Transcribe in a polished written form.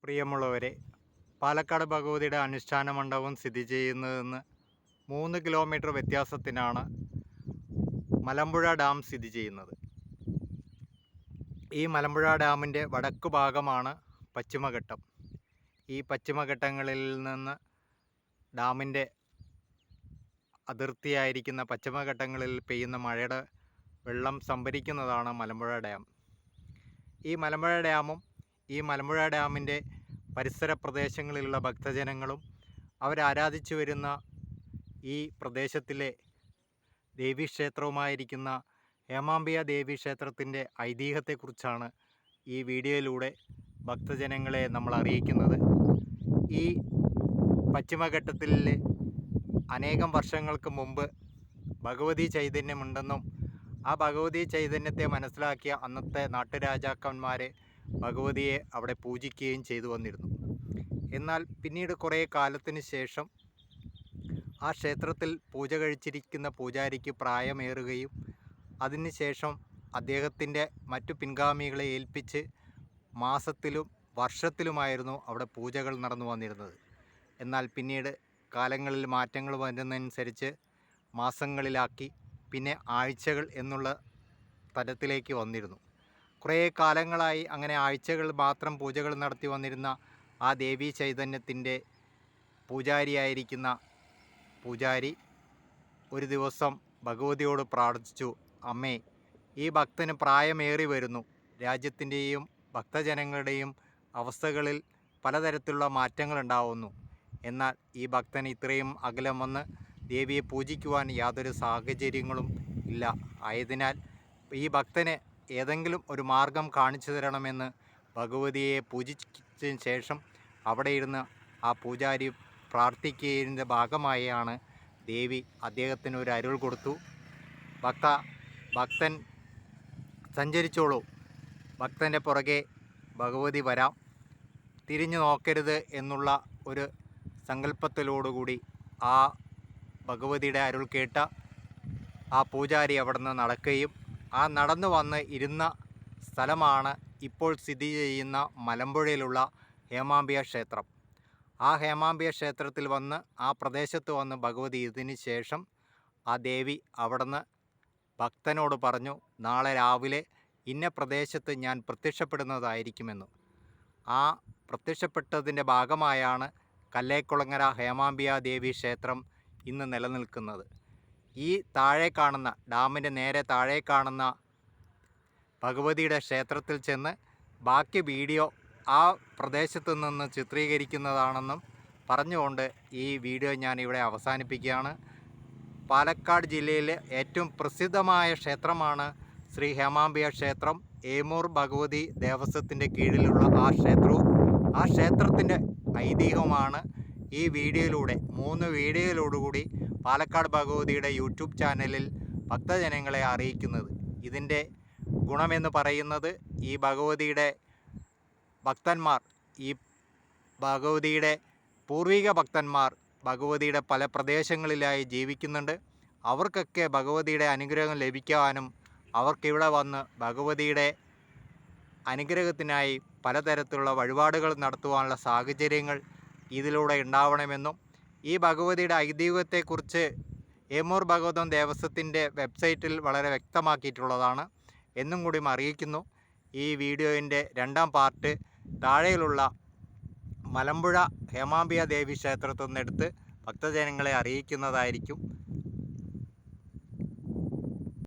പ്രിയമുള്ളവരെ, പാലക്കാട് ഭഗവതിയുടെ അനുഷ്ഠാന മണ്ഡപം സ്ഥിതി ചെയ്യുന്നതെന്ന് 3 കിലോമീറ്റർ വ്യത്യാസത്തിനാണ് മലമ്പുഴ ഡാം സ്ഥിതി ചെയ്യുന്നത്. ഈ മലമ്പുഴ ഡാമിൻ്റെ വടക്ക് ഭാഗമാണ് പശ്ചിമഘട്ടം. ഈ പശ്ചിമഘട്ടങ്ങളിൽ നിന്ന് ഡാമിൻ്റെ അതിർത്തിയായിരിക്കുന്ന പശ്ചിമഘട്ടങ്ങളിൽ പെയ്യുന്ന മഴയുടെ വെള്ളം സംഭരിക്കുന്നതാണ് മലമ്പുഴ ഡാം. ഈ മലമ്പുഴ ഡാമും ഈ മലമ്പുഴ ഡാമിൻ്റെ പരിസര പ്രദേശങ്ങളിലുള്ള ഭക്തജനങ്ങളും അവരാരാധിച്ചു വരുന്ന ഈ പ്രദേശത്തിലെ ദേവീക്ഷേത്രവുമായിരിക്കുന്ന ഹേമാംബിക ദേവീക്ഷേത്രത്തിൻ്റെ ഐതിഹ്യത്തെക്കുറിച്ചാണ് ഈ വീഡിയോയിലൂടെ ഭക്തജനങ്ങളെ നമ്മൾ അറിയിക്കുന്നത്. ഈ പശ്ചിമഘട്ടത്തിലെ അനേകം വർഷങ്ങൾക്ക് മുമ്പ് ഭഗവതി ചൈതന്യമുണ്ടെന്നും ആ ഭഗവതി ചൈതന്യത്തെ മനസ്സിലാക്കിയ അന്നത്തെ നാട്ടുരാജാക്കന്മാർ ഭഗവതിയെ അവിടെ പൂജിക്കുകയും ചെയ്തു വന്നിരുന്നു. എന്നാൽ പിന്നീട് കുറേ കാലത്തിന് ശേഷം ആ ക്ഷേത്രത്തിൽ പൂജ കഴിച്ചിരിക്കുന്ന പൂജാരിക്ക് പ്രായമേറുകയും അതിനുശേഷം അദ്ദേഹത്തിൻ്റെ മറ്റു പിൻഗാമികളെ ഏൽപ്പിച്ച് മാസത്തിലും വർഷത്തിലുമായിരുന്നു അവിടെ പൂജകൾ നടന്നു വന്നിരുന്നത്. എന്നാൽ പിന്നീട് കാലങ്ങളിൽ മാറ്റങ്ങൾ വരുന്നതനുസരിച്ച് മാസങ്ങളിലാക്കി, പിന്നെ ആഴ്ചകൾ എന്നുള്ള തരത്തിലേക്ക് വന്നിരുന്നു. കുറേ കാലങ്ങളായി അങ്ങനെ ആഴ്ചകൾ മാത്രം പൂജകൾ നടത്തി വന്നിരുന്ന ആ ദേവീ ചൈതന്യത്തിൻ്റെ പൂജാരിയായിരിക്കുന്ന പൂജാരി ഒരു ദിവസം ഭഗവതിയോട് പ്രാർത്ഥിച്ചു, അമ്മേ, ഈ ഭക്തന് പ്രായമേറി വരുന്നു. രാജ്യത്തിൻ്റെയും ഭക്തജനങ്ങളുടെയും അവസ്ഥകളിൽ പലതരത്തിലുള്ള മാറ്റങ്ങൾ ഉണ്ടാവുന്നു. എന്നാൽ ഈ ഭക്തന് ഇത്രയും അകലം വന്ന് ദേവിയെ പൂജിക്കുവാൻ യാതൊരു സാഹചര്യങ്ങളും ഇല്ല. ആയതിനാൽ ഈ ഭക്തന് ഏതെങ്കിലും ഒരു മാർഗം കാണിച്ചു തരണമെന്ന് ഭഗവതിയെ പൂജിച്ചതിന് ശേഷം അവിടെ ഇരുന്ന് ആ പൂജാരി പ്രാർത്ഥിക്കുന്നതിൻ്റെ ഭാഗമായാണ് ദേവി അദ്ദേഹത്തിന് ഒരു അരുൾ കൊടുത്തു. ഭക്തൻ സഞ്ചരിച്ചോളൂ, ഭക്തൻ്റെ പുറകെ ഭഗവതി വരാം, തിരിഞ്ഞു നോക്കരുത് എന്നുള്ള ഒരു സങ്കല്പത്തിലോടുകൂടി ആ ഭഗവതിയുടെ അരുൾ കേട്ട ആ പൂജാരി അവിടെ നിന്ന് നടക്കുകയും ആ നടന്നു വന്ന് ഇരുന്ന സ്ഥലമാണ് ഇപ്പോൾ സ്ഥിതി ചെയ്യുന്ന മലമ്പുഴയിലുള്ള ഹേമാംബിക ക്ഷേത്രം. ആ ഹേമാംബിക ക്ഷേത്രത്തിൽ വന്ന് ആ പ്രദേശത്ത് വന്ന് ഭഗവതി ഇതിന് ശേഷം ആ ദേവി അവിടുന്ന് ഭക്തനോട് പറഞ്ഞു, നാളെ രാവിലെ ഇന്ന പ്രദേശത്ത് ഞാൻ പ്രത്യക്ഷപ്പെടുന്നതായിരിക്കുമെന്ന്. ആ പ്രത്യക്ഷപ്പെട്ടതിൻ്റെ ഭാഗമായാണ് കല്ലേക്കുളങ്ങര ഹേമാംബിക ദേവി ക്ഷേത്രം ഇന്ന് നിലനിൽക്കുന്നത്. ഈ താഴെ കാണുന്ന ഡാമിൻ്റെ നേരെ താഴെ കാണുന്ന ഭഗവതിയുടെ ക്ഷേത്രത്തിൽ ചെന്ന് ബാക്കി വീഡിയോ ആ പ്രദേശത്തു നിന്ന് ചിത്രീകരിക്കുന്നതാണെന്നും പറഞ്ഞുകൊണ്ട് ഈ വീഡിയോ ഞാൻ ഇവിടെ അവസാനിപ്പിക്കുകയാണ്. പാലക്കാട് ജില്ലയിലെ ഏറ്റവും പ്രസിദ്ധമായ ക്ഷേത്രമാണ് ശ്രീ ഹേമാംബിക ക്ഷേത്രം. ഏമൂർ ഭഗവതി ദേവസ്വത്തിൻ്റെ കീഴിലുള്ള ആ ക്ഷേത്രവും ആ ക്ഷേത്രത്തിൻ്റെ ഐതിഹ്യവുമാണ് ഈ വീഡിയോയിലൂടെ 3 വീഡിയോയിലോടുകൂടി പാലക്കാട് ഭഗവതിയുടെ യൂട്യൂബ് ചാനലിൽ ഭക്തജനങ്ങളെ അറിയിക്കുന്നത്. ഇതിൻ്റെ ഗുണമെന്ന് പറയുന്നത് ഈ ഭഗവതിയുടെ ഭക്തന്മാർ, ഈ ഭഗവതിയുടെ പൂർവിക ഭക്തന്മാർ ഭഗവതിയുടെ പല പ്രദേശങ്ങളിലായി ജീവിക്കുന്നുണ്ട്. അവർക്കൊക്കെ ഭഗവതിയുടെ അനുഗ്രഹം ലഭിക്കാനും അവർക്കിവിടെ വന്ന് ഭഗവതിയുടെ അനുഗ്രഹത്തിനായി പലതരത്തിലുള്ള വഴിപാടുകൾ നടത്തുവാനുള്ള സാഹചര്യങ്ങൾ ഇതിലൂടെ ഉണ്ടാവണമെന്നും ഈ ഭഗവതിയുടെ ഐതിഹ്യത്തെക്കുറിച്ച് ഏമൂർ ഭഗവതം ദേവസ്വത്തിൻ്റെ വെബ്സൈറ്റിൽ വളരെ വ്യക്തമാക്കിയിട്ടുള്ളതാണ് എന്നും കൂടി അറിയിക്കുന്നു. ഈ വീഡിയോയിൻ്റെ 2ാം പാർട്ട് താഴെയുള്ള മലമ്പുഴ ഹേമാംബിക ദേവി ക്ഷേത്രത്തിൽ നിന്നെടുത്ത് ഭക്തജനങ്ങളെ അറിയിക്കുന്നതായിരിക്കും.